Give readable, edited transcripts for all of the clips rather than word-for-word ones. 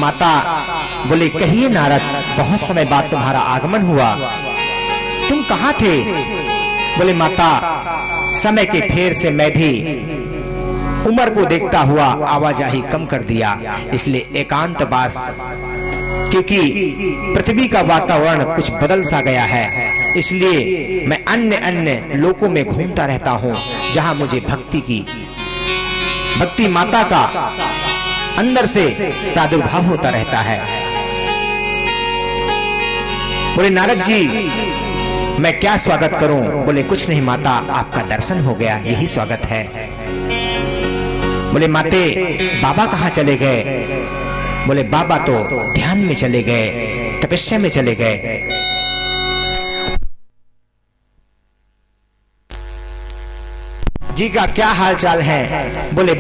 माता बोले, कहिए नारद, बहुत समय बाद तुम्हारा आगमन हुआ, तुम कहाँ थे? बोले, माता समय के फेर से मैं भी उम्र को देखता हुआ आवाजाही कम कर दिया, इसलिए एकांतवास, क्योंकि पृथ्वी का वातावरण कुछ बदल सा गया है, इसलिए मैं अन्य अन्य लोकों में घूमता रहता हूँ जहां मुझे भक्ति माता का अंदर से प्रादुर्भाव होता रहता है। बोले, नारद जी मैं क्या स्वागत करूं? बोले, कुछ नहीं माता, आपका दर्शन हो गया, यही स्वागत है। बोले, माते बाबा कहाँ चले गए? बोले, बाबा तो ध्यान में चले गए, तपस्या में चले गए। जी का क्या हाल चाल है? बोले,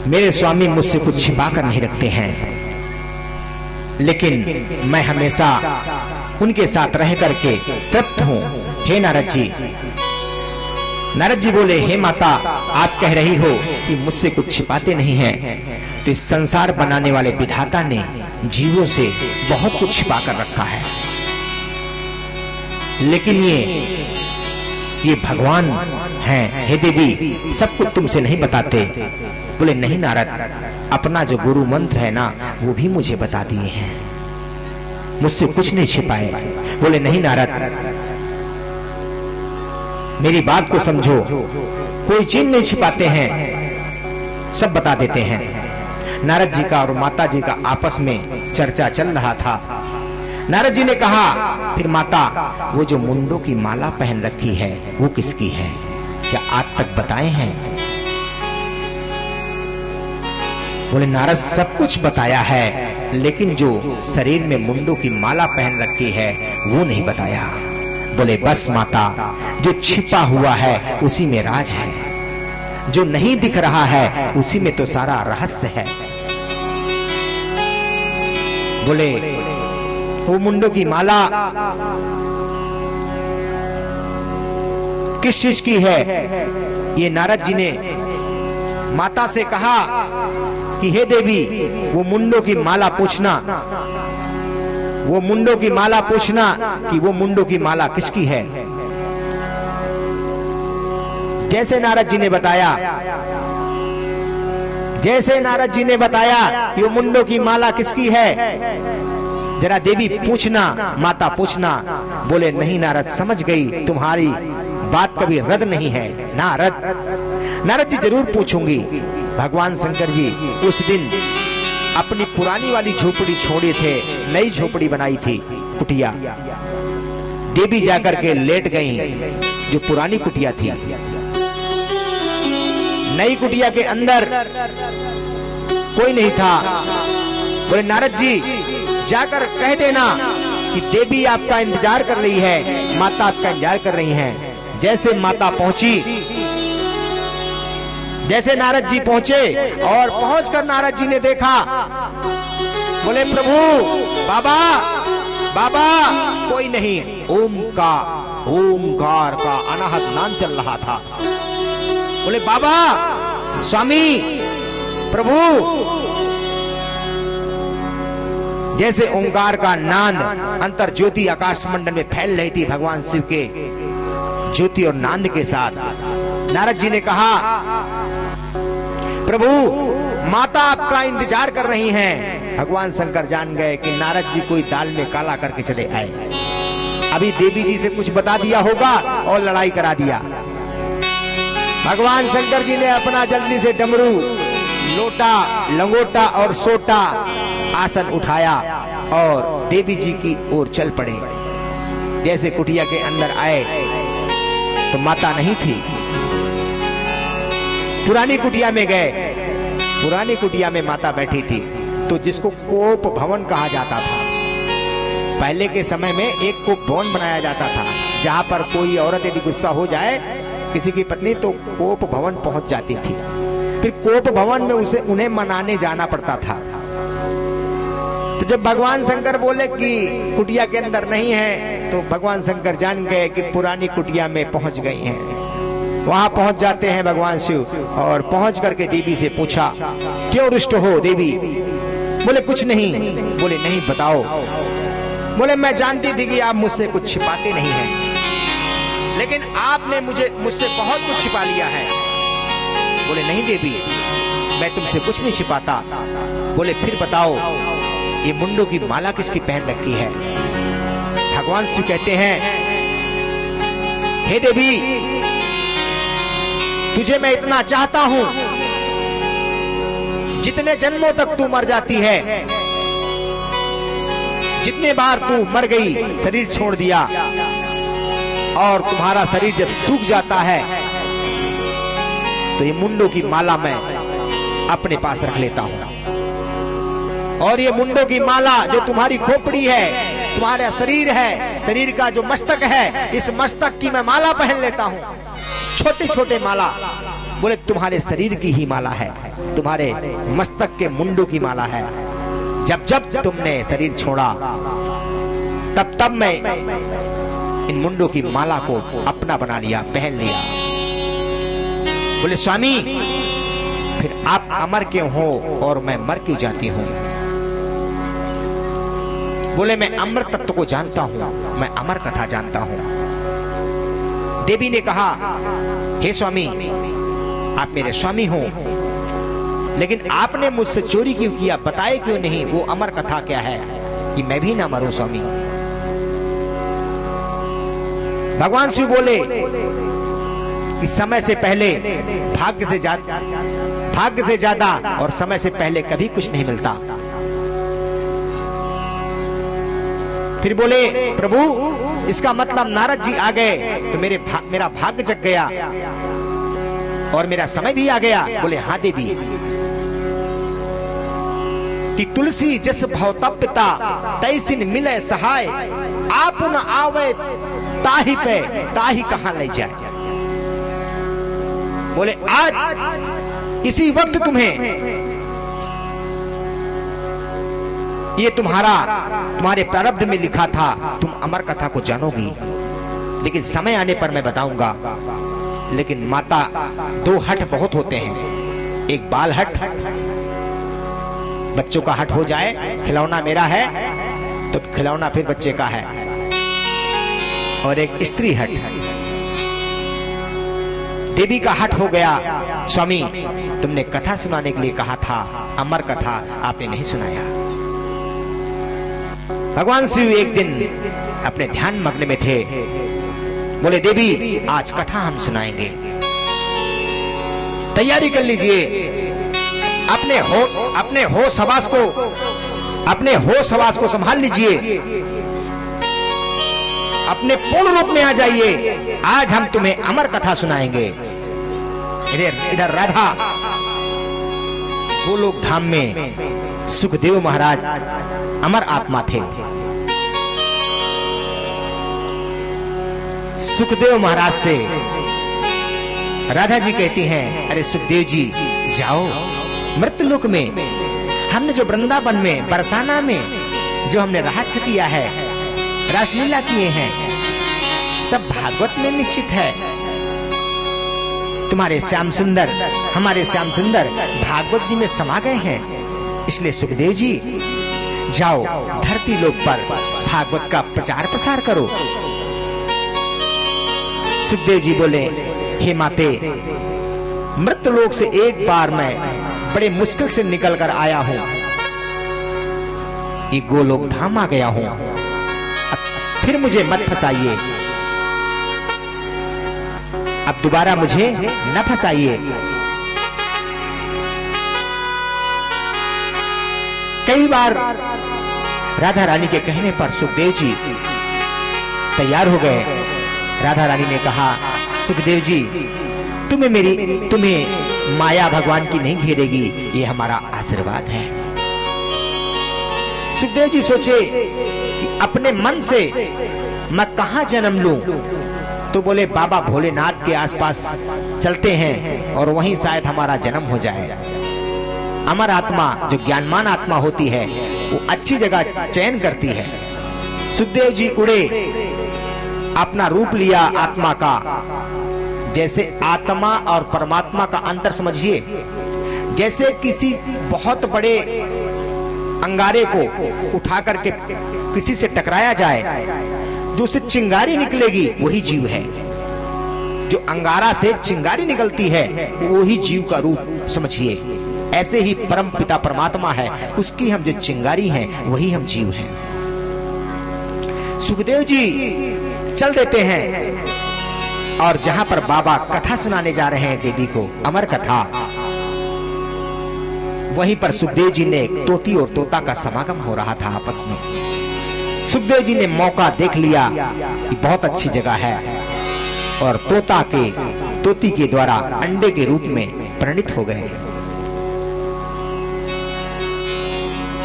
मेरे स्वामी मुझसे कुछ छिपा कर नहीं रखते हैं, लेकिन मैं हमेशा उनके साथ रह करके तृप्त हूं। हे नारद जी। नारद जी बोले, हे माता, आप कह रही हो कि मुझसे कुछ छिपाते नहीं हैं, तो इस संसार बनाने वाले विधाता ने जीवों से बहुत कुछ छिपा कर रखा है, लेकिन ये भगवान हैं। हे देवी, सब कुछ तुमसे नहीं बताते। बोले, नहीं नारद, अपना जो गुरु मंत्र है ना, वो भी मुझे बता दिए हैं, मुझसे कुछ नहीं छिपाए। बोले, नहीं नारद, मेरी बात को समझो, कोई चीज नहीं छिपाते हैं, सब बता देते हैं। नारद जी का और माता जी का आपस में चर्चा चल रहा था। नारद जी ने कहा, फिर माता, वो जो मुंडों की माला पहन रखी है वो किसकी है? क्या आज तक बताए हैं? बोले, नारद सब कुछ बताया है, लेकिन जो शरीर में मुंडों की माला पहन रखी है वो नहीं बताया। बोले, बस माता, जो छिपा हुआ है उसी में राज है, जो नहीं दिख रहा है उसी में तो सारा रहस्य है। बोले, वो मुंडों की माला किस चीज की है? ये नारद जी ने माता से कहा कि हे देवी, वो मुंडों की माला पूछना, वो मुंडों की माला पूछना कि वो मुंडों की माला किसकी है। जैसे नारद जी ने बताया, जैसे नारद जी ने बताया कि वो मुंडों की माला किसकी है, जरा देवी पूछना, माता पूछना। बोले, नहीं नारद, समझ गई, तुम्हारी बात कभी रद्द नहीं है। नारद जी जरूर पूछूंगी। भगवान शंकर जी उस दिन अपनी पुरानी वाली झोपड़ी छोड़े थे, नई झोपड़ी बनाई थी, कुटिया। देवी जाकर के लेट गई जो पुरानी कुटिया थी। नई कुटिया के अंदर कोई नहीं था। बोले, नारद जी जाकर कह देना कि देवी आपका इंतजार कर रही है, माता आपका इंतजार कर रही हैं। जैसे माता पहुंची, जैसे नारद जी पहुंचे और पहुंचकर नारद जी ने देखा, बोले, प्रभु, बाबा, बाबा, कोई नहीं। ओमकार का अनाहत नाम चल रहा था। बोले, बाबा, स्वामी, प्रभु। जैसे ओंकार का नाद अंतर ज्योति आकाश मंडल में फैल रही थी भगवान शिव के ज्योति और नाद के साथ, नारद जी ने कहा, प्रभु, माता आपका इंतजार कर रही हैं। भगवान शंकर जान गए कि नारद जी कोई दाल में काला करके चले आए, अभी देवी जी से कुछ बता दिया होगा और लड़ाई करा दिया। भगवान शंकर जी ने अपना जल्दी से डमरू, लोटा, लंगोटा और सोटा आसन उठाया और देवी जी की ओर चल पड़े। जैसे कुटिया के अंदर आए तो माता नहीं थी। पुरानी कुटिया में गए, पुरानी कुटिया में माता बैठी थी, तो जिसको कोप भवन कहा जाता था। पहले के समय में एक कोप भवन बनाया जाता था, जहां पर कोई औरत यदि गुस्सा हो जाए किसी की पत्नी, तो कोप भवन पहुंच जाती थी। फिर कोप भवन में उन्हें मनाने जाना पड़ता था। तो जब भगवान शंकर बोले कि कुटिया के अंदर नहीं है, तो भगवान शंकर जान गए कि पुरानी कुटिया में पहुंच गई हैं। वहां पहुंच जाते हैं भगवान शिव और पहुंच करके देवी से पूछा, क्यों रुष्ट हो देवी? बोले कुछ नहीं। बोले नहीं, बताओ। बोले मैं जानती थी कि आप मुझसे कुछ छिपाते नहीं हैं, लेकिन आपने मुझसे बहुत कुछ छिपा लिया है। बोले नहीं देवी, मैं तुमसे कुछ नहीं छिपाता। बोले फिर बताओ, ये मुंडों की माला किसकी पहन रखी है? भगवान शिव कहते हैं, हे देवी, तुझे मैं इतना चाहता हूं, जितने जन्मों तक तू मर जाती है, जितने बार तू मर गई, शरीर छोड़ दिया, और तुम्हारा शरीर जब सूख जाता है तो ये मुंडों की माला मैं अपने पास रख लेता हूं। और ये मुंडों की माला जो तुम्हारी खोपड़ी है, तुम्हारा शरीर है, शरीर का जो मस्तक है, इस मस्तक की मैं माला पहन लेता हूं, छोटे छोटे माला। बोले तुम्हारे शरीर की ही माला है, तुम्हारे मस्तक के मुंडों की माला है। जब जब तुमने शरीर छोड़ा, तब तब मैं इन मुंडों की माला को अपना बना लिया, पहन लिया। बोले स्वामी, फिर आप अमर क्यों हो और मैं मर क्यों जाती हूं? बोले मैं अमर तत्व को जानता हूं, मैं अमर कथा जानता हूं। देवी ने कहा, हे स्वामी, आप मेरे स्वामी हो, लेकिन आपने मुझसे चोरी क्यों किया? बताए क्यों नहीं वो अमर कथा क्या है कि मैं भी ना मरूं स्वामी? भगवान शिव बोले कि समय से पहले भाग्य से ज्यादा और समय से पहले कभी कुछ नहीं मिलता। फिर बोले प्रभु, इसका मतलब नारद जी आ गए तो मेरा भाग्य जग गया और मेरा समय भी आ गया। बोले हाँ देवी, कि तुलसी जस भवतप्यता तैसिन मिले सहाय, आप न आवे ताही पे ताही कहां ले जाए। बोले आज इसी वक्त तुम्हें ये तुम्हारे प्रारब्ध में लिखा था, तुम अमर कथा को जानोगी, लेकिन समय आने पर मैं बताऊंगा। लेकिन माता, दो हट बहुत होते हैं, एक बाल हट, बच्चों का हट हो जाए, खिलौना मेरा है तो खिलौना फिर बच्चे का है, और एक स्त्री हट। देवी का हट हो गया, स्वामी तुमने कथा सुनाने के लिए कहा था, अमर कथा आपने नहीं सुनाया। भगवान शिव एक दिन अपने ध्यान मग्न में थे। बोले देवी, आज कथा हम सुनाएंगे, तैयारी कर लीजिए, अपने होश हवास को संभाल लीजिए, अपने पूर्ण रूप में आ जाइए, आज हम तुम्हें अमर कथा सुनाएंगे। इधर राधा गोलोक धाम में सुखदेव महाराज अमर आत्मा थे। सुखदेव महाराज से राधा जी कहती हैं, अरे सुखदेव जी जाओ, मृत्युलोक में हमने जो वृंदावन में बरसाना में जो हमने रहस्य किया है, रासलीला किए हैं, सब भागवत में निश्चित है। तुम्हारे श्याम सुंदर, हमारे श्याम सुंदर भागवत जी में समा गए हैं, इसलिए सुखदेव जी जाओ, धरती लोक पर भागवत का प्रचार प्रसार करो। सुखदेव जी बोले, हे माते, मृत्युलोक से एक बार मैं बड़े मुश्किल से निकल कर आया हूं, ये गोलोक धाम आ गया हूं, अब फिर मुझे मत फंसाइए, अब दोबारा मुझे न फंसाइए। कई बार राधा रानी के कहने पर सुखदेव जी तैयार हो गए। राधा रानी ने कहा, सुखदेव जी तुम्हें माया भगवान की नहीं घेरेगी, ये हमारा आशीर्वाद है। सुखदेव जी सोचे कि अपने मन से मैं कहां जन्म लूं, तो बोले बाबा भोलेनाथ के आसपास चलते हैं और वहीं शायद हमारा जन्म हो जाए। अमर आत्मा जो ज्ञानमान आत्मा होती है वो अच्छी जगह चयन करती है। सुखदेव जी उड़े, अपना रूप लिया आत्मा का। जैसे आत्मा और परमात्मा का अंतर समझिए। जैसे किसी बहुत बड़े अंगारे को उठा करके किसी से टकराया जाए, जो उससे चिंगारी निकलेगी वही जीव है। जो अंगारा से चिंगारी निकलती है वही जीव का रूप समझिए। ऐसे ही परम पिता परमात्मा है, उसकी हम जो चिंगारी हैं वही हम जीव हैं। सुखदेव जी चल देते हैं और जहां पर बाबा कथा सुनाने जा रहे हैं देवी को, अमर कथा, वहीं पर सुखदेव जी ने तोती और तोता का समागम हो रहा था आपस में। सुखदेव जी ने मौका देख लिया कि बहुत अच्छी जगह है और तोती के द्वारा अंडे के रूप में परिणित हो गए।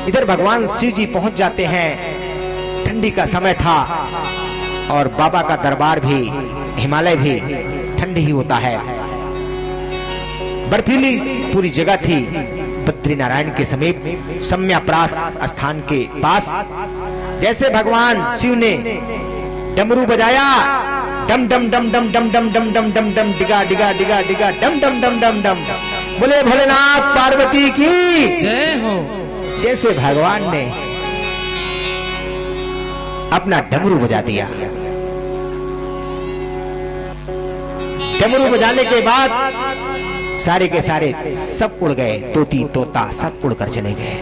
इधर भगवान शिव जी पहुंच जाते हैं। ठंडी का समय था और बाबा का दरबार भी, हिमालय भी ठंडी ही होता है। बर्फीली पूरी जगह थी। बद्रीनारायण के समीप सम्याप्रास स्थान के पास जैसे भगवान शिव ने डमरू बजाया, डम डम डम डम डम डम डम डम डम डम, डिगा डिगा डिगा डिगा, डम डम डम डम डम। बोले भोलेनाथ पार्वती की जय हो। जैसे भगवान ने अपना डमरू बजा दिया। डमरू बजाने के बाद सारे के सारे सब उड़ गए, तोती तोता सब उड़कर चले गए।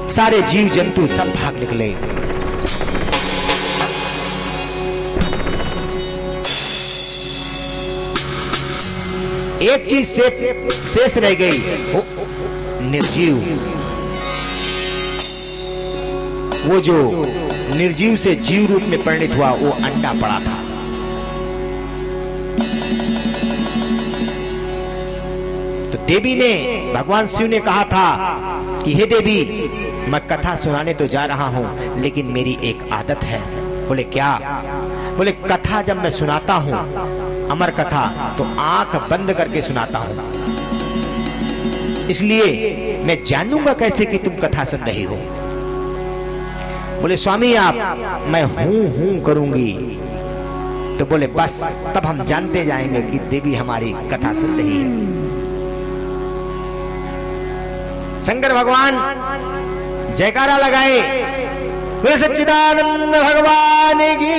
सारे जीव जंतु सब भाग निकले। एक चीज शेष रह गई, निर्जीव। वो जो निर्जीव से जीव रूप में परिणित हुआ वो अंडा पड़ा था। तो देवी ने, भगवान शिव ने कहा था कि हे देवी, मैं कथा सुनाने तो जा रहा हूं लेकिन मेरी एक आदत है। बोले क्या? बोले कथा जब मैं सुनाता हूं, अमर कथा, तो आंख बंद करके सुनाता हूं। इसलिए मैं जानूंगा कैसे कि तुम कथा सुन रही हो। बोले स्वामी आप, मैं हूं करूंगी। तो बोले बस तब हम जानते जाएंगे कि देवी हमारी कथा सुन रही है। शंकर भगवान जयकारा लगाए, बोले सच्चिदानंद भगवान की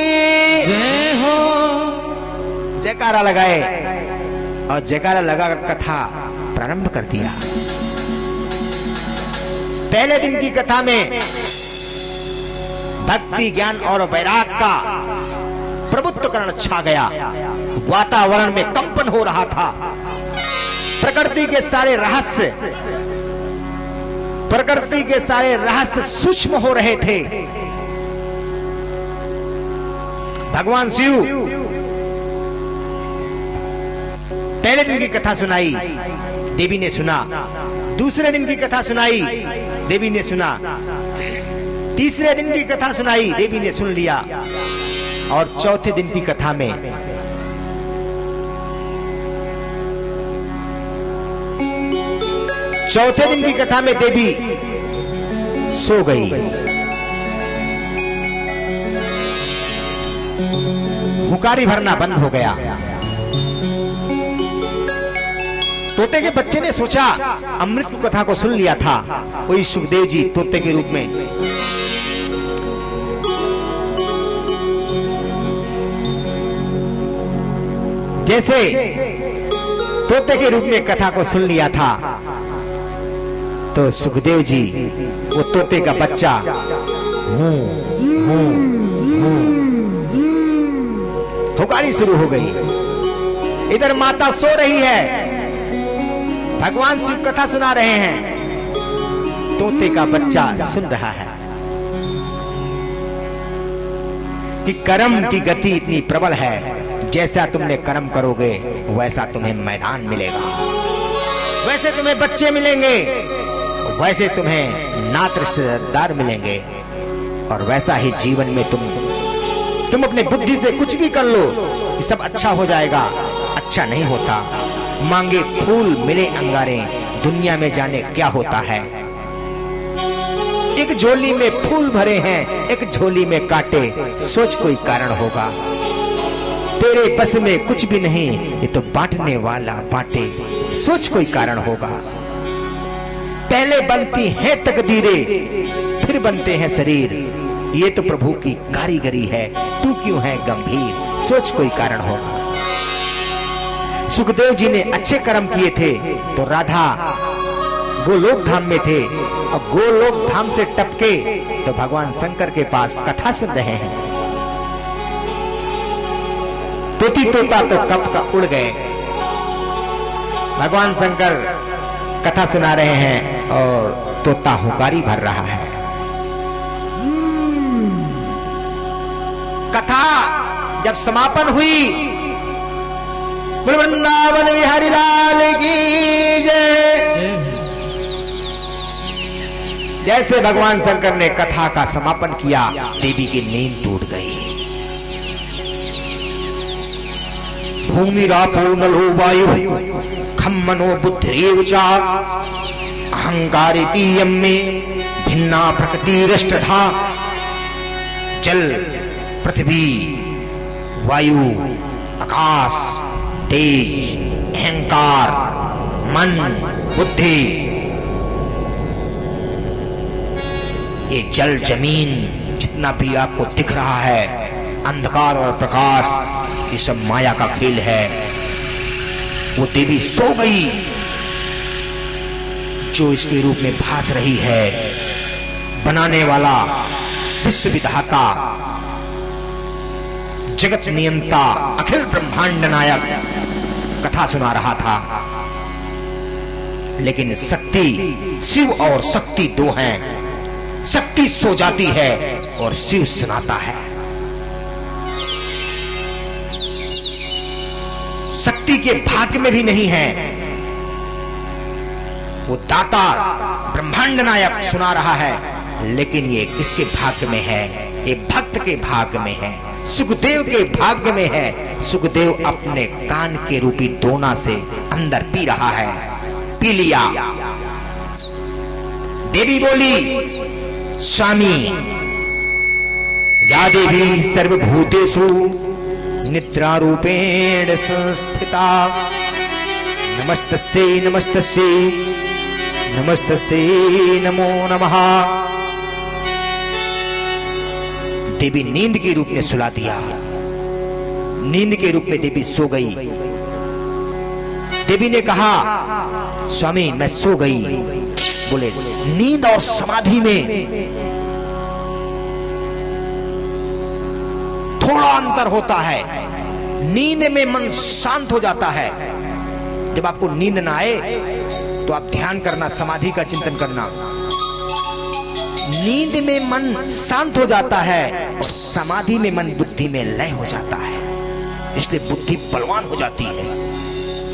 जय हो। जयकारा लगाए और जयकारा लगाकर कथा प्रारंभ कर दिया। पहले दिन की कथा में भक्ति, ज्ञान और वैराग का प्रभुत्वकरण छा गया। वातावरण में कंपन हो रहा था। प्रकृति के सारे रहस्य सूक्ष्म हो रहे थे। भगवान शिव पहले दिन की कथा सुनाई, देवी ने सुना। दूसरे दिन की कथा सुनाई, देवी ने सुना। तीसरे दिन की कथा सुनाई, देवी ने सुन लिया। और चौथे दिन की कथा में देवी सो गई। हुकारी भरना बंद हो गया। तोते के बच्चे ने सोचा, अमृत की कथा को सुन लिया था, वही सुखदेव जी तोते के रूप में जैसे तोते के रूप में कथा को सुन लिया था। तो सुखदेव जी वो तोते का बच्चा हुकारी शुरू हो गई। इधर माता सो रही है, भगवान शिव कथा सुना रहे हैं, तोते का बच्चा सुन रहा है कि कर्म की गति इतनी प्रबल है, जैसा तुमने कर्म करोगे वैसा तुम्हें मैदान मिलेगा, वैसे तुम्हें बच्चे मिलेंगे, वैसे तुम्हें नात रिश्तेदार मिलेंगे, और वैसा ही जीवन में तुम अपने बुद्धि से कुछ भी कर लो ये सब अच्छा हो जाएगा। अच्छा नहीं होता। मांगे फूल मिले अंगारे, दुनिया में जाने क्या होता है। एक झोली में फूल भरे हैं, एक झोली में कांटे, सोच कोई कारण होगा। तेरे बस में कुछ भी नहीं, ये तो बांटने वाला बांटे, सोच कोई कारण होगा। पहले बनती हैं तकदीरें, फिर बनते हैं शरीर, ये तो प्रभु की कारीगरी है, तू क्यों है गंभीर, सोच कोई कारण होगा। सुखदेव जी ने अच्छे कर्म किए थे तो राधा गोलोक धाम में थे, और गोलोक धाम से टपके तो भगवान शंकर के पास कथा सुन रहे हैं। तोती तोता तो कब का उड़ गए, भगवान शंकर कथा सुना रहे हैं और तोता हुकारी भर रहा है। कथा जब समापन हुई, वृंदावन बिहारी लाल की जय। जैसे भगवान शंकर ने कथा का समापन किया, देवी की नींद टूट गई। भूमि रापो नलो वायु खम मनो बुद्धिरेव च अहंकारिति यम्मे भिन्ना प्रकृतिरष्टधा। जल, पृथ्वी, वायु, आकाश, तेज, अहंकार, मन, बुद्धि, ये जल जमीन जितना भी आपको दिख रहा है, अंधकार और प्रकाश, ये सब माया का खेल है। वो देवी सो गई जो इसके रूप में भास रही है। बनाने वाला, विश्व विधाता, जगत नियंता, अखिल ब्रह्मांड नायक कथा सुना रहा था। लेकिन शक्ति, शिव और शक्ति दो हैं। शक्ति सो जाती है और शिव सुनाता है। शक्ति के भाग्य में भी नहीं है, वो दाता ब्रह्मांड नायक सुना रहा है, लेकिन ये किसके भाग्य में है? ये भक्त के भाग्य में है, सुखदेव के भाग्य में है। सुखदेव अपने कान के रूपी दोना से अंदर पी रहा है, पी लिया। देवी बोली, स्वामी, या देवी सर्वभूतेषु निद्रा रूपेण संस्थिता, नमस्तस्यै नमस्तस्यै नमस्तस्यै नमो नमः। देवी नींद के रूप में सुला दिया। नींद के रूप में देवी सो गई। देवी ने कहा, स्वामी मैं सो गई। बोले, नींद और समाधि में थोड़ा अंतर होता है। नींद में मन शांत हो जाता है। जब आपको नींद ना आए तो आप ध्यान करना, समाधि का चिंतन करना। नींद में मन शांत हो जाता है और समाधि में मन बुद्धि में लय हो जाता है, इसलिए बुद्धि बलवान हो जाती है।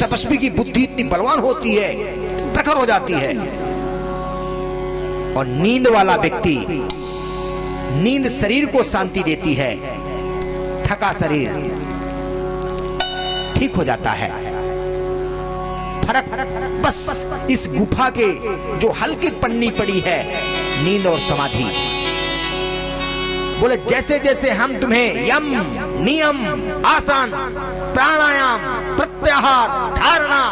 तपस्वी की बुद्धि इतनी बलवान होती है, प्रखर हो जाती है। और नींद वाला व्यक्ति, नींद शरीर को शांति देती है, थका शरीर ठीक हो जाता है। फर्क बस इस गुफा के जो हल्की पन्नी पड़ी है, नींद और समाधि। बोले, जैसे जैसे हम तुम्हें यम, नियम, आसन, प्राणायाम, प्रत्याहार, धारणा,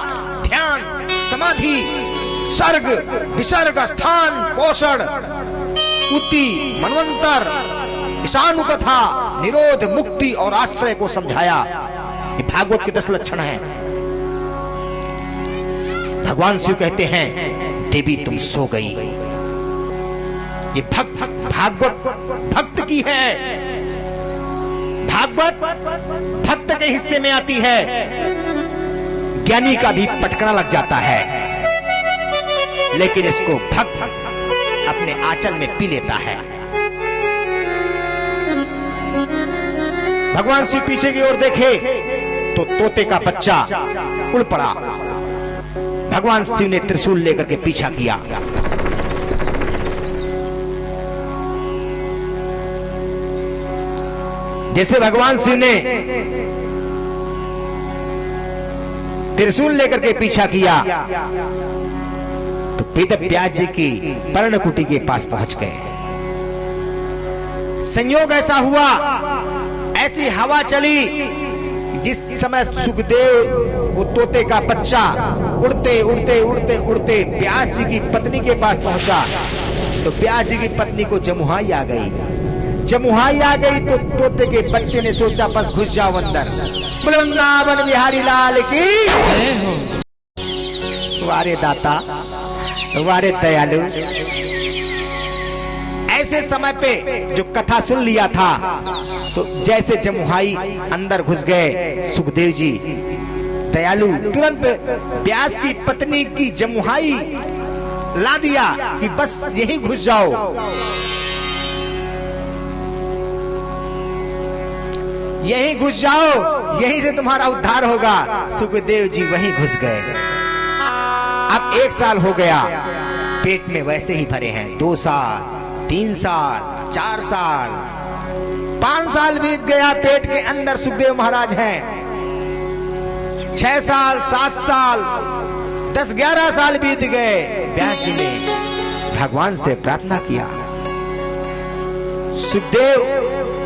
ध्यान, समाधि, सर्ग, विसर्ग, स्थान, पोषण, उति, मनवंतर, ईशानुकथा, निरोध, मुक्ति और आश्रय को समझाया। ये भागवत के 10 लक्षण हैं। भगवान शिव कहते हैं, देवी तुम सो गई। ये भागवत भक्त की है। भागवत भक्त के हिस्से में आती है। ज्ञानी का भी पटकना लग जाता है, लेकिन इसको भक्त अपने आंचल में पी लेता है। भगवान शिव पीछे की ओर देखे तो तोते का बच्चा उड़ पड़ा। भगवान शिव ने त्रिशूल लेकर के पीछा किया। जैसे भगवान शिव ने त्रिशूल लेकर के पीछा किया तो वेद व्यास जी की पर्णकुटी के पास पहुंच गए। संयोग ऐसा हुआ, ऐसी हवा चली, जिस समय सुखदेव वो तोते का बच्चा उड़ते उड़ते उड़ते उड़ते व्यास जी की पत्नी के पास पहुंचा, तो व्यास जी की पत्नी को जमुहाई आ गई। जमुहाई आ गई तो तोते के बच्चे ने सोचा बस घुस जाओ अंदर। वृंदावन बिहारी लाल की जय हो। वारे दाता, वारे दयालु। ऐसे समय पे जो कथा सुन लिया था, तो जैसे जमुहाई अंदर घुस गए सुखदेव जी दयालु, तुरंत व्यास की पत्नी की जमुहाई ला दिया कि बस यहीं घुस जाओ। यहीं घुस जाओ, यहीं से तुम्हारा उद्धार होगा। सुखदेव जी वहीं घुस गए। अब 1 साल हो गया, पेट में वैसे ही भरे हैं। 2 साल, 3 साल, 4 साल, 5 साल बीत गया, पेट के अंदर सुखदेव महाराज हैं। 6 साल, 7 साल, 10, 11 साल बीत गए। व्यास जी ने भगवान से प्रार्थना किया। सुखदेव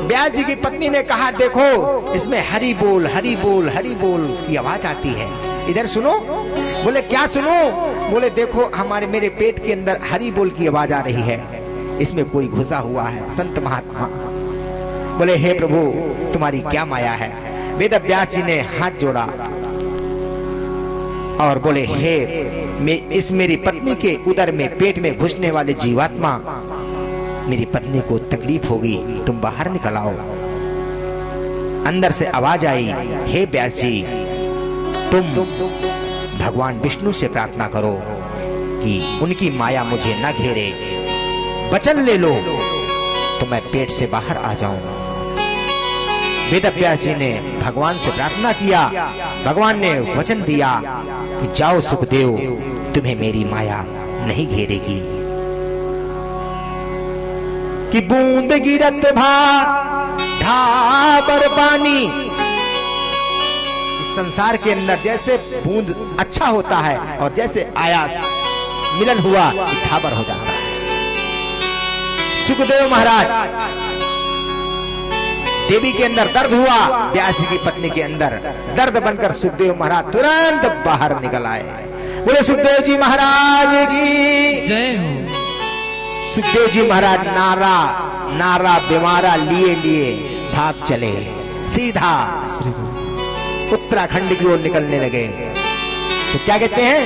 व्यास जी की पत्नी ने कहा, देखो इसमें हरि बोल हरि बोल हरि बोल की आवाज आती है, इधर सुनो। बोले क्या सुनो? बोले देखो मेरे पेट के अंदर हरि बोल की आवाज आ रही है, इसमें कोई घुसा हुआ है संत महात्मा। बोले हे प्रभु तुम्हारी क्या माया है? वेद व्यास जी ने हाथ जोड़ा और बोले हे मेरी पत्नी के उदर में पेट में घुसने वाले जीवात्मा, मेरी पत्नी को तकलीफ होगी, तुम बाहर निकल आओ। अंदर से आवाज आई, हे व्यास जी तुम भगवान विष्णु से प्रार्थना करो कि उनकी माया मुझे न घेरे, वचन ले लो तो मैं पेट से बाहर आ जाऊं। वेद व्यास जी ने भगवान से प्रार्थना किया, भगवान ने वचन दिया कि जाओ सुखदेव, तुम्हें मेरी माया नहीं घेरेगी। कि बूंद गिरत ढाबर पानी, इस संसार के अंदर जैसे बूंद अच्छा होता है और जैसे आयास मिलन हुआ ढाबर हो जाता है। सुखदेव महाराज देवी के अंदर दर्द हुआ, व्यास जी की पत्नी के अंदर दर्द बनकर सुखदेव महाराज तुरंत बाहर निकल आए। बोले सुखदेव जी महाराज की जय हो। सुखदेव जी महाराज नारा बीमारा लिए लिए भाग चले, सीधा उत्तराखंड की ओर निकलने लगे। तो क्या कहते हैं?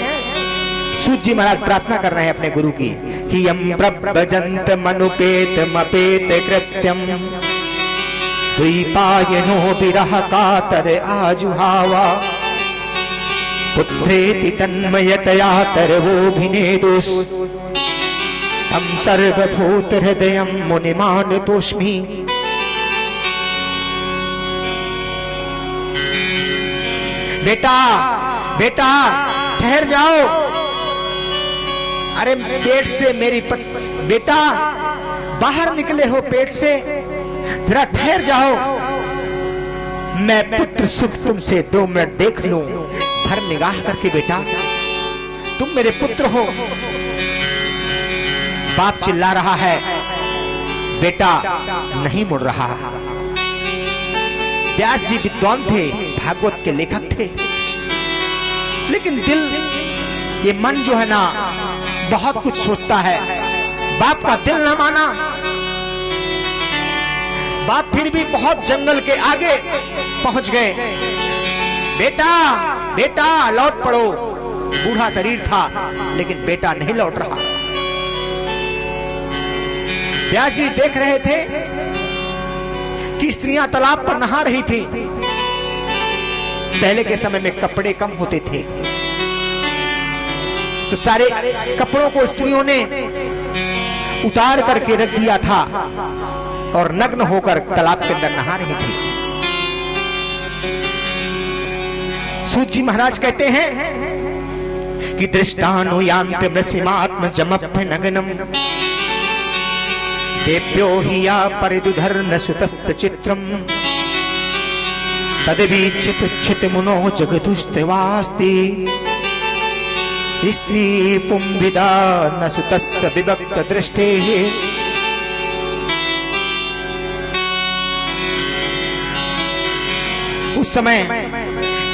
सूत जी महाराज प्रार्थना कर रहे हैं अपने गुरु की कि यम प्रभजंत मनुपेत मपेत कृत्यम द्विपायनो विरह कातर आजुहावा पुत्रेति तन्मयतया तरवोभिनेदुस् तम सर्वभूत हृदयं मुनिमान तोष्मि। बेटा बेटा ठहर जाओ, अरे पेट से मेरी बेटा बाहर निकले हो पेट से, जरा ठहर जाओ, मैं पुत्र सुख तुमसे 2 मिनट देख लूं भर निगाह करके। बेटा तुम मेरे पुत्र हो। बाप चिल्ला रहा है, बेटा नहीं मुड़ रहा। व्यास जी विद्वान थे, भागवत के लेखक थे, लेकिन दिल, ये मन जो है ना बहुत कुछ सोचता है। बाप का दिल ना माना। बाप फिर भी बहुत जंगल के आगे पहुंच गए। बेटा बेटा लौट पड़ो। बूढ़ा शरीर था लेकिन बेटा नहीं लौट रहा। व्यास जी देख रहे थे कि स्त्रियां तालाब पर नहा रही थी। पहले के समय में कपड़े कम होते थे, तो सारे कपड़ों को स्त्रियों ने उतार करके रख दिया था और नग्न होकर तालाब के अंदर नहा रही थी। सूत जी महाराज कहते हैं कि दृष्टानु यान्त मृषिमात्म जमप्य नग्नम देव्यो हि या परिदुधर्न सुतस्य चित्रम तदवीच्य पृच्छति मुनो जगदुस्तिवास्ति स्त्री पुंभिदा न सुतस्य विभक्त दृष्टे। उस समय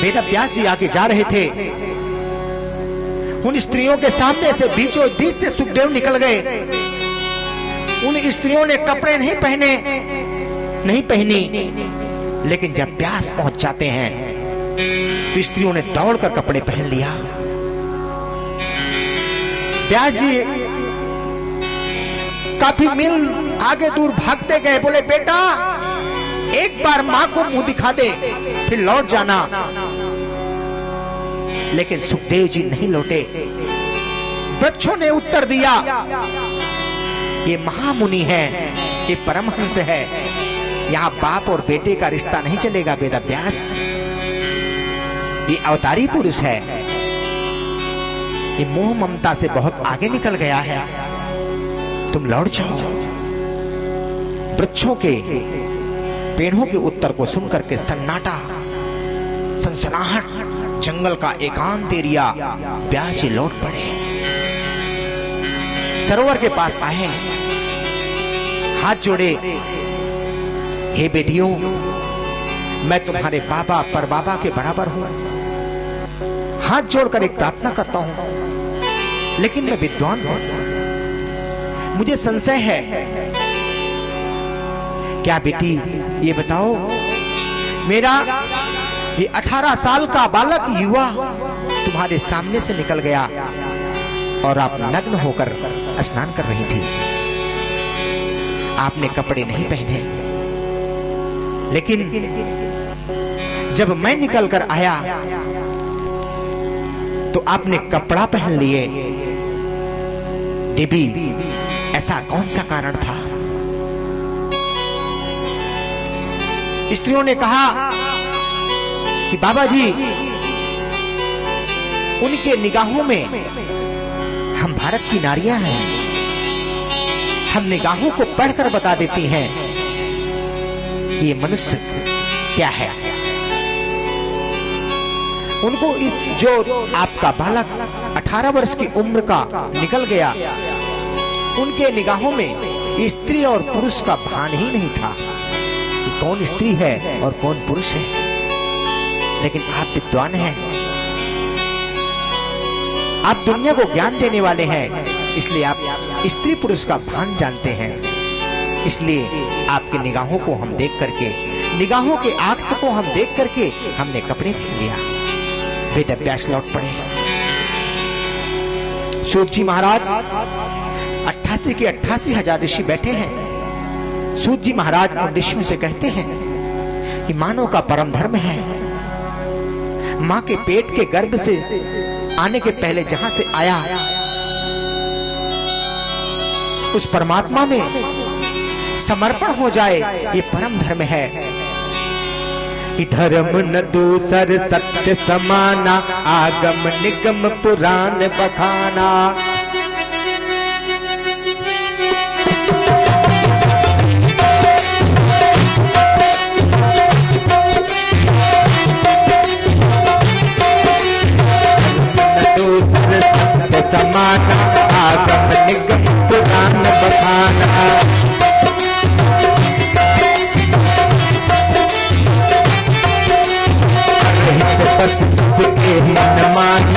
वेदव्यास जी आके जा रहे थे, उन स्त्रियों के सामने से बीचों बीच से सुखदेव निकल गए। उन स्त्रियों ने कपड़े नहीं पहनी, लेकिन जब व्यास पहुंच जाते हैं तो स्त्रियों ने दौड़कर कपड़े पहन लिया। व्यास जी काफी मील आगे दूर भागते गए, बोले बेटा एक बार मां को मुंह दिखा दे, फिर लौट जाना। लेकिन सुखदेव जी नहीं लौटे। वृक्षों ने उत्तर दिया, ये महामुनि है, ये परमहंस है, यहां बाप और बेटे का रिश्ता नहीं चलेगा वेदव्यास। ये अवतारी पुरुष है, ये मोह ममता से बहुत आगे निकल गया है, तुम लौट जाओ। वृक्षों के पेड़ों के उत्तर को सुनकर के सन्नाटा, सनसनाहट, जंगल का एकांत एरिया, व्यास जी लौट पड़े। सरोवर के पास आए, हाथ जोड़े, हे बेटियों मैं तुम्हारे बाबा परबाबा के बराबर हूं, हाथ जोड़कर एक प्रार्थना करता हूं, लेकिन मैं विद्वान हूं, मुझे संशय है। क्या बेटी ये बताओ, मेरा ये 18 साल का बालक युवा तुम्हारे सामने से निकल गया और आप नग्न होकर स्नान कर रही थी, आपने कपड़े नहीं पहने, लेकिन जब मैं निकल कर आया तो आपने कपड़ा पहन लिए। देवी ऐसा कौन सा कारण था? स्त्रियों ने कहा कि बाबा जी उनके निगाहों में हम भारत की नारियां हैं, हम निगाहों को पढ़कर बता देती हैं ये मनुष्य क्या है। उनको जो आपका बालक 18 वर्ष की उम्र का निकल गया, उनके निगाहों में स्त्री और पुरुष का भान ही नहीं था कि कौन स्त्री है और कौन पुरुष है। लेकिन आप विद्वान हैं, आप दुनिया को ज्ञान देने वाले हैं, इसलिए आप स्त्री पुरुष का भान जानते हैं। इसलिए आपकी निगाहों को हम देख करके, निगाहों के आक्ष को हम देख करके हमने कपड़े पहन लिया। वेदव्यास लौट पड़े। सूत जी महाराज 88 के 88,000 ऋषि बैठे हैं। सूत जी महाराज उन ऋषियों से कहते हैं कि मानव का परम धर्म है, मां के पेट के गर्भ से आने के पहले जहां से आया उस परमात्मा में समर्पण हो जाए, ये परम धर्म है। कि धर्म न दूसर सत्य समाना, आगम निगम पुराण बखाना। समाना, आगम निगम पुराण बखाना। जिसके मन माही,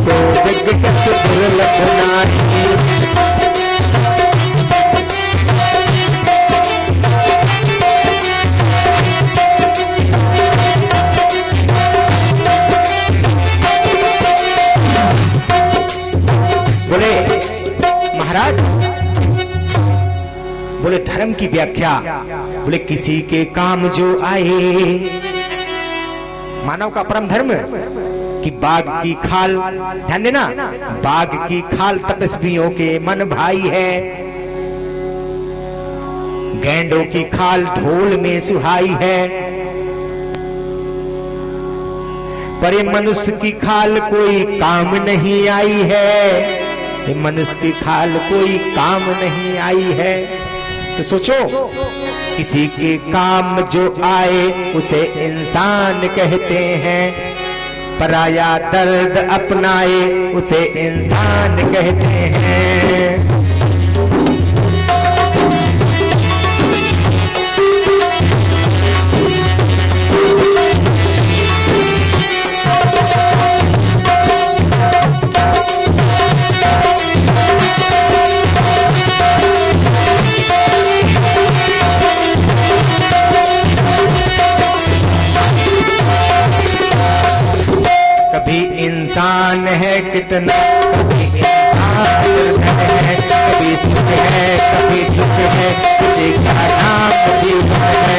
तो जग कछ दुर्लभ नाही। बोले महाराज, बोले धर्म की व्याख्या, बोले किसी के काम जो आए। मानव का परम धर्म कि बाघ की खाल, ध्यान देना, बाघ की खाल तपस्वियों के मन भाई है, गैंडों की खाल ढोल में सुहाई है, पर ये मनुष्य की खाल कोई काम नहीं आई है, ये मनुष्य की खाल कोई काम नहीं आई है। तो सोचो, किसी के काम जो आए उसे इंसान कहते हैं, पराया दर्द अपनाए उसे इंसान कहते हैं। कभी इंसान है कितना, कभी इंसान है, कभी सुख है कभी दुख है, किसी का नाम जीवन है,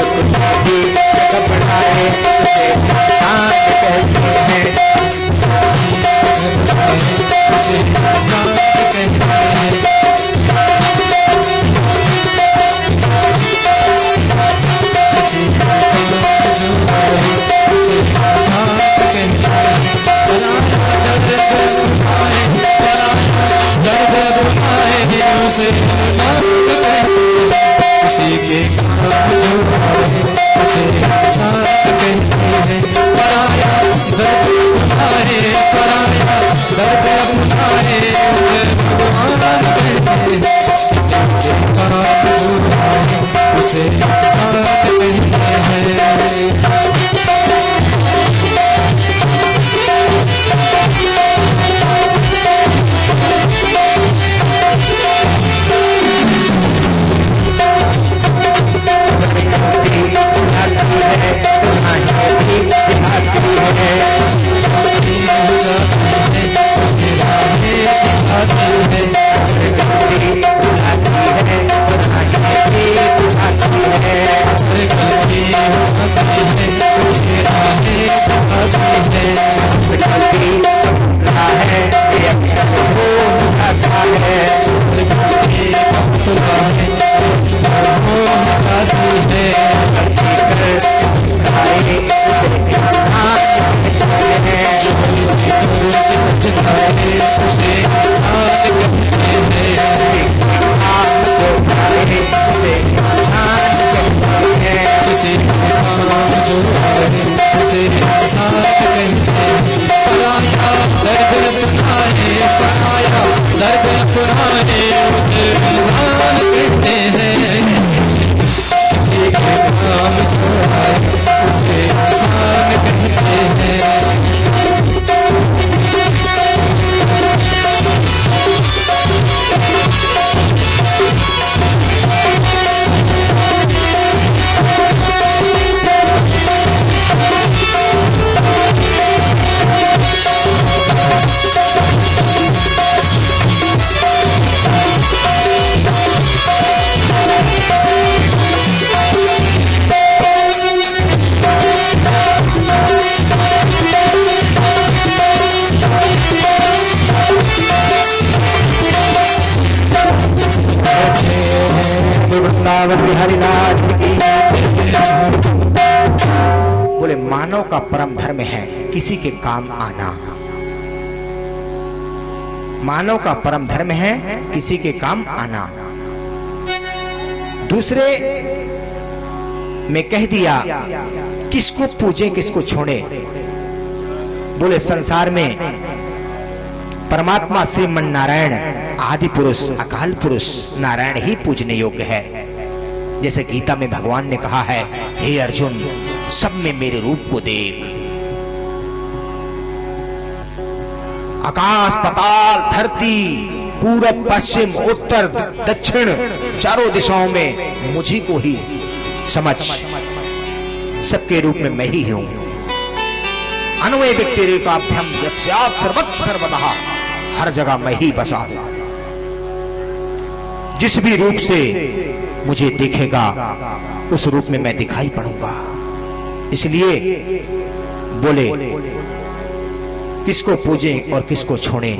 कुछ भी घबराए उसे इंसान कहते हैं। बोले मानव का परम धर्म है किसी के काम आना। मानव का परम धर्म है किसी के काम आना। दूसरे में कह दिया किसको पूजे किसको छोड़े। बोले संसार में परमात्मा श्रीमन नारायण आदि पुरुष अकाल पुरुष नारायण ही पूजने योग्य है। जैसे गीता में भगवान ने कहा है, हे अर्जुन सब में मेरे रूप को देख। आकाश पाताल धरती पूरब पश्चिम उत्तर दक्षिण चारों दिशाओं में मुझी को ही समझ। सबके रूप में मैं ही हूं। अन्वय व्यक्ति रेखाभ्यम यत्स्यात् सर्वत्र सर्वदा, हर जगह मैं ही बसा हूं। जिस भी रूप से मुझे देखेगा उस रूप में मैं दिखाई पड़ूंगा। इसलिए बोले किसको पूजें और किसको छोड़ें।